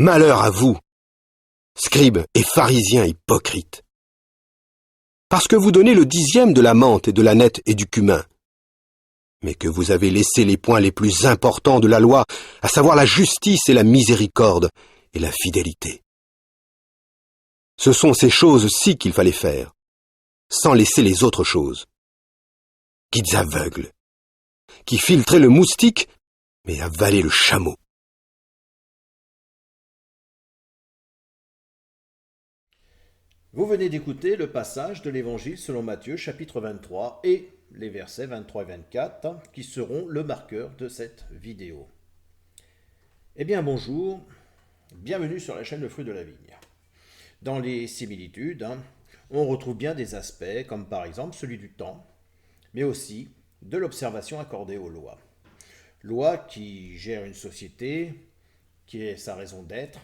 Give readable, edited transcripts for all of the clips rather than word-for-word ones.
Malheur à vous, scribes et pharisiens hypocrites, parce que vous donnez le 10e de la menthe et de l'âneth et du cumin, mais que vous avez laissé les points les plus importants de la loi, à savoir la justice et la miséricorde et la fidélité. Ce sont ces choses-ci qu'il fallait faire, sans laisser les autres choses. Guides aveugles, qui filtraient le moustique, mais avalaient le chameau. Vous venez d'écouter le passage de l'Évangile selon Matthieu, chapitre 23, et les versets 23 et 24, qui seront le marqueur de cette vidéo. Eh bien, bonjour, bienvenue sur la chaîne Le Fruit de la Vigne. Dans les similitudes, on retrouve bien des aspects, comme par exemple celui du temps, mais aussi de l'observation accordée aux lois. Loi qui gère une société, qui est sa raison d'être,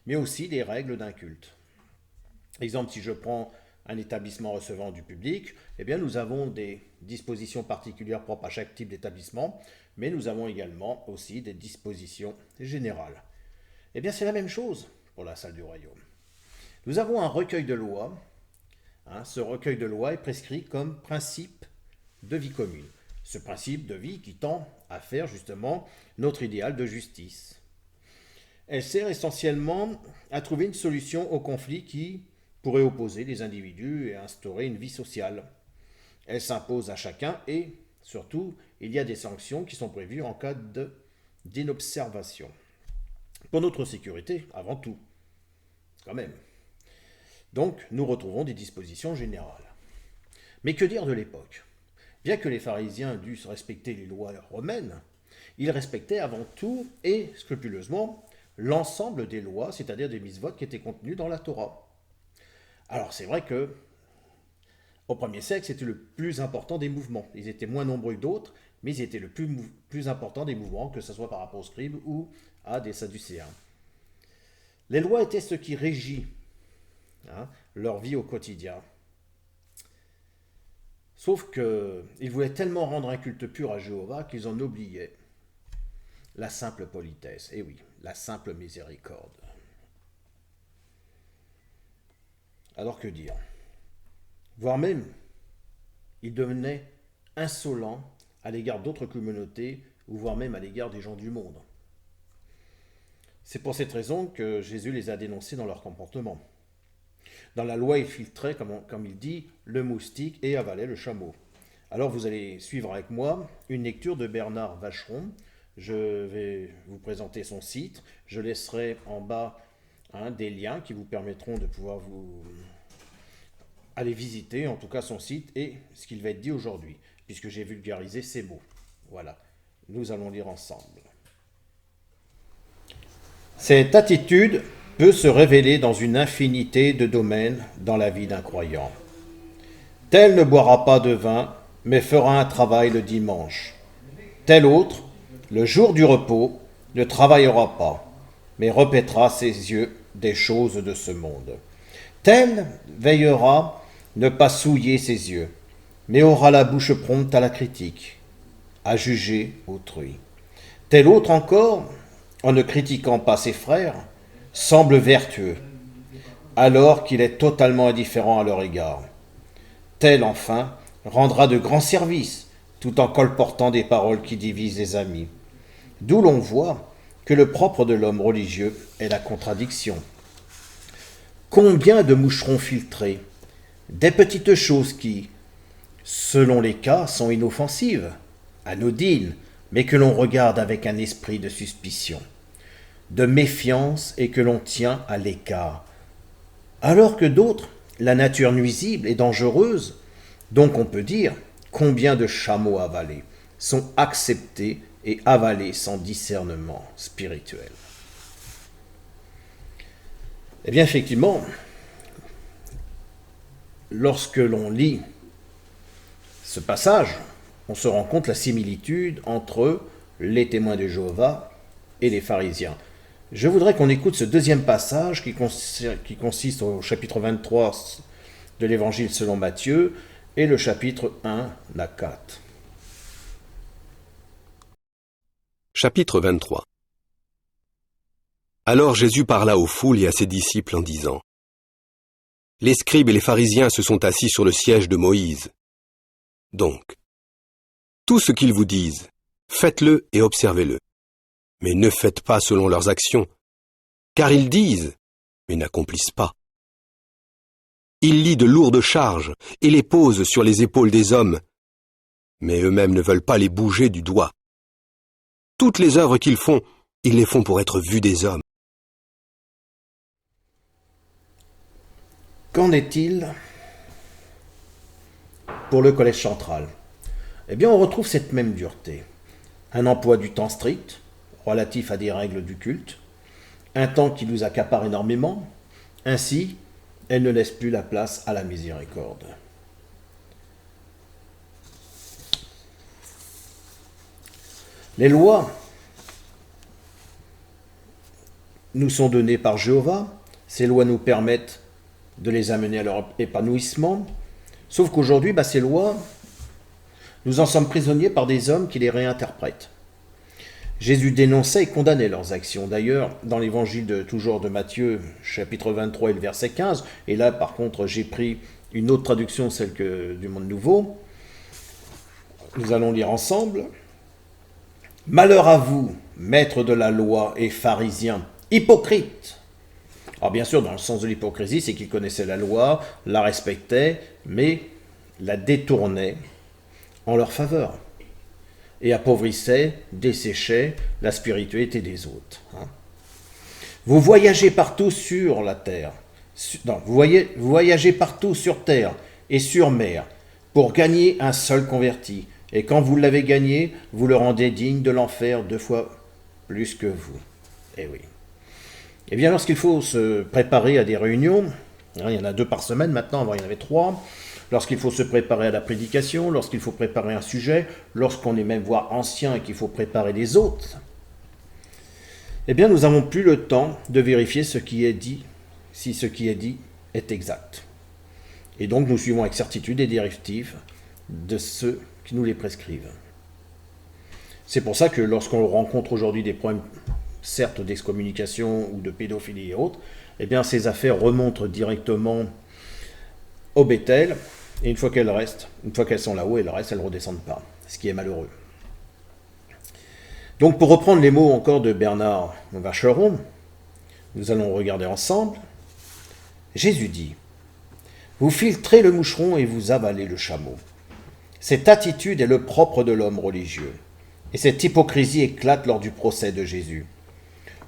mais aussi les règles d'un culte. Exemple, si je prends un établissement recevant du public, eh bien nous avons des dispositions particulières propres à chaque type d'établissement, mais nous avons également aussi des dispositions générales. Eh bien c'est la même chose pour la salle du royaume. Nous avons un recueil de lois. Ce recueil de lois est prescrit comme principe de vie commune. Ce principe de vie qui tend à faire justement notre idéal de justice. Elle sert essentiellement à trouver une solution au conflit qui pourrait opposer les individus et instaurer une vie sociale. Elle s'impose à chacun et, surtout, il y a des sanctions qui sont prévues en cas d'inobservation. Pour notre sécurité, avant tout, quand même. Donc, nous retrouvons des dispositions générales. Mais que dire de l'époque ? Bien que les pharisiens dussent respecter les lois romaines, ils respectaient avant tout et scrupuleusement l'ensemble des lois, c'est-à-dire des mitzvot qui étaient contenues dans la Torah. Alors c'est vrai que au 1er siècle, c'était le plus important des mouvements. Ils étaient moins nombreux que d'autres, mais ils étaient le plus important des mouvements, que ce soit par rapport aux scribes ou à des sadducéens. Les lois étaient ce qui régit leur vie au quotidien. Sauf qu'ils voulaient tellement rendre un culte pur à Jéhovah qu'ils en oubliaient la simple politesse. Et oui, la simple miséricorde. Alors que dire ? Voire même, ils devenaient insolents à l'égard d'autres communautés, ou voire même à l'égard des gens du monde. C'est pour cette raison que Jésus les a dénoncés dans leur comportement. Dans la loi, ils filtraient, comme il dit, le moustique et avalaient le chameau. Alors vous allez suivre avec moi une lecture de Bernard Vacheron. Je vais vous présenter son site. Je laisserai en bas des liens qui vous permettront de pouvoir vous aller visiter en tout cas son site et ce qu'il va être dit aujourd'hui, puisque j'ai vulgarisé ces mots. Voilà, nous allons lire ensemble. Cette attitude peut se révéler dans une infinité de domaines dans la vie d'un croyant. Tel ne boira pas de vin, mais fera un travail le dimanche. Tel autre, le jour du repos, ne travaillera pas, mais repaîtra ses yeux des choses de ce monde. Tel veillera ne pas souiller ses yeux, mais aura la bouche prompte à la critique, à juger autrui. Tel autre encore, en ne critiquant pas ses frères, semble vertueux, alors qu'il est totalement indifférent à leur égard. Tel, enfin, rendra de grands services, tout en colportant des paroles qui divisent les amis. D'où l'on voit que le propre de l'homme religieux est la contradiction. Combien de moucherons filtrés, des petites choses qui, selon les cas, sont inoffensives, anodines, mais que l'on regarde avec un esprit de suspicion, de méfiance et que l'on tient à l'écart. Alors que d'autres, la nature nuisible et dangereuse, donc on peut dire combien de chameaux avalés, sont acceptés et avalés sans discernement spirituel. Eh bien effectivement, lorsque l'on lit ce passage, on se rend compte de la similitude entre les témoins de Jéhovah et les pharisiens. Je voudrais qu'on écoute ce deuxième passage qui consiste au chapitre 23 de l'Évangile selon Matthieu et le chapitre 1, la 4. Chapitre 23. Alors Jésus parla aux foules et à ses disciples en disant : Les scribes et les pharisiens se sont assis sur le siège de Moïse. Donc, tout ce qu'ils vous disent, faites-le et observez-le. Mais ne faites pas selon leurs actions, car ils disent, mais n'accomplissent pas. Ils lient de lourdes charges et les posent sur les épaules des hommes, mais eux-mêmes ne veulent pas les bouger du doigt. Toutes les œuvres qu'ils font, ils les font pour être vus des hommes. Qu'en est-il pour le collège central? Eh bien, on retrouve cette même dureté. Un emploi du temps strict, relatif à des règles du culte, un temps qui nous accapare énormément. Ainsi, elle ne laisse plus la place à la miséricorde. Les lois nous sont données par Jéhovah. Ces lois nous permettent de les amener à leur épanouissement. Sauf qu'aujourd'hui, ces lois, nous en sommes prisonniers par des hommes qui les réinterprètent. Jésus dénonçait et condamnait leurs actions. D'ailleurs, dans l'évangile de Matthieu, chapitre 23 et le verset 15, et là par contre j'ai pris une autre traduction, celle du Monde Nouveau, nous allons lire ensemble. « Malheur à vous, maîtres de la loi et pharisiens, hypocrites !» Alors bien sûr, dans le sens de l'hypocrisie, c'est qu'ils connaissaient la loi, la respectaient, mais la détournaient en leur faveur et appauvrissaient, desséchaient la spiritualité des autres. Vous voyagez partout sur la terre, vous voyagez partout sur terre et sur mer pour gagner un seul converti. Et quand vous l'avez gagné, vous le rendez digne de l'enfer 2 fois plus que vous. Eh oui. Eh bien, lorsqu'il faut se préparer à des réunions, il y en a 2 par semaine maintenant, avant il y en avait 3, lorsqu'il faut se préparer à la prédication, lorsqu'il faut préparer un sujet, lorsqu'on est même voire ancien et qu'il faut préparer les autres, eh bien, nous n'avons plus le temps de vérifier ce qui est dit, si ce qui est dit est exact. Et donc, nous suivons avec certitude les directives de ceux qui nous les prescrivent. C'est pour ça que lorsqu'on rencontre aujourd'hui des problèmes, certes d'excommunication ou de pédophilie et autres, eh bien ces affaires remontent directement au Bethel, et une fois qu'elles sont là-haut, elles restent, elles ne redescendent pas, ce qui est malheureux. Donc pour reprendre les mots encore de Bernard Vacheron, nous allons regarder ensemble. Jésus dit : vous filtrez le moucheron et vous avalez le chameau. Cette attitude est le propre de l'homme religieux. Et cette hypocrisie éclate lors du procès de Jésus.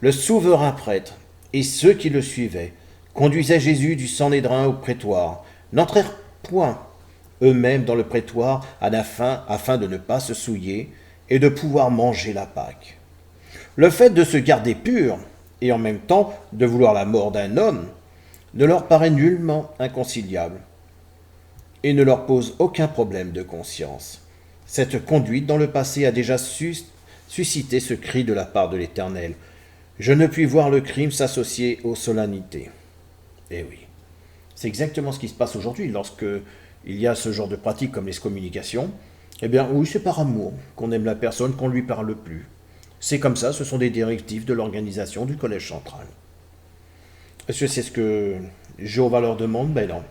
Le souverain prêtre et ceux qui le suivaient conduisaient Jésus du Sanhédrin au prétoire, n'entrèrent point eux-mêmes dans le prétoire afin de ne pas se souiller et de pouvoir manger la Pâque. Le fait de se garder pur et en même temps de vouloir la mort d'un homme ne leur paraît nullement inconciliable et ne leur pose aucun problème de conscience. Cette conduite dans le passé a déjà suscité ce cri de la part de l'Éternel : je ne puis voir le crime s'associer aux solennités. Eh oui, c'est exactement ce qui se passe aujourd'hui lorsque il y a ce genre de pratiques comme l'excommunication. Eh bien oui, c'est par amour qu'on aime la personne, qu'on ne lui parle plus. C'est comme ça, ce sont des directives de l'organisation du collège central. Est-ce que c'est ce que Jéhovah leur demande? Ben non.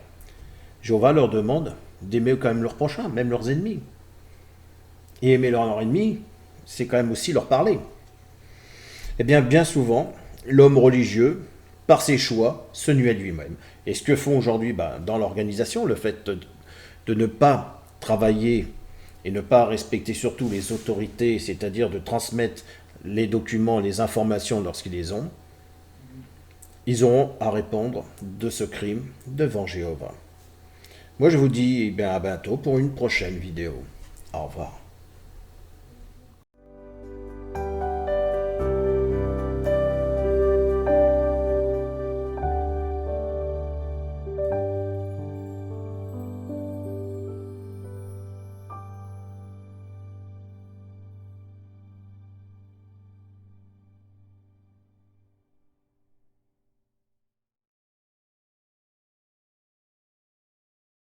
Jéhovah leur demande d'aimer quand même leurs prochains, même leurs ennemis. Et aimer leurs ennemis, c'est quand même aussi leur parler. Eh bien souvent, l'homme religieux, par ses choix, se nuit à lui-même. Et ce que font aujourd'hui dans l'organisation, le fait de ne pas travailler et ne pas respecter surtout les autorités, c'est-à-dire de transmettre les documents, les informations lorsqu'ils les ont, ils auront à répondre de ce crime devant Jéhovah. Moi je vous dis à bientôt pour une prochaine vidéo. Au revoir.